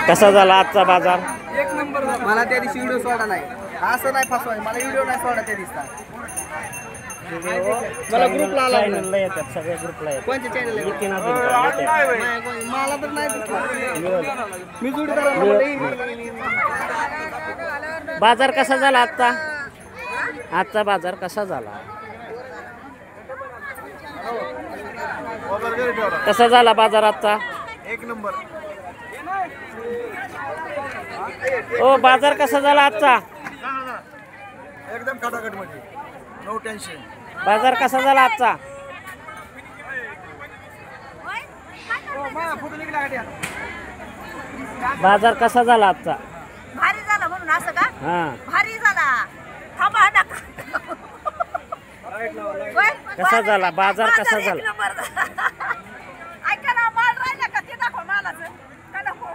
कसा झाला आजचा बाजार? एक नंबर. मला त्या दिवशी व्हिडिओ सोडा नाही, असं नाही फसवाय, मला व्हिडिओ नाही सोडा त्या दिवसा. मला ग्रुपला आला चॅनलला येतात, सगळ्या ग्रुपला येतात. कोणत्या चॅनल येतात. मला तर नाही मी जोडीदार. बाजार कसा झाला आजचा? आजचा बाजार कसा झाला? कसा झाला बाजार आजचा? एक नंबर. ओ बाजार कसा झाला आजचा? एकदम खटाखट मध्ये, नो टेन्शन. बाजार कसा झाला आजचा? बाजार कसा झाला आजचा? भारी झाला म्हणून असं का? हा भारी झाला. थांबा नका. कसा झाला बाजार? कसा झाला? ऐका ना, माल राहिला का ते दाखवा मालाचं. का नको?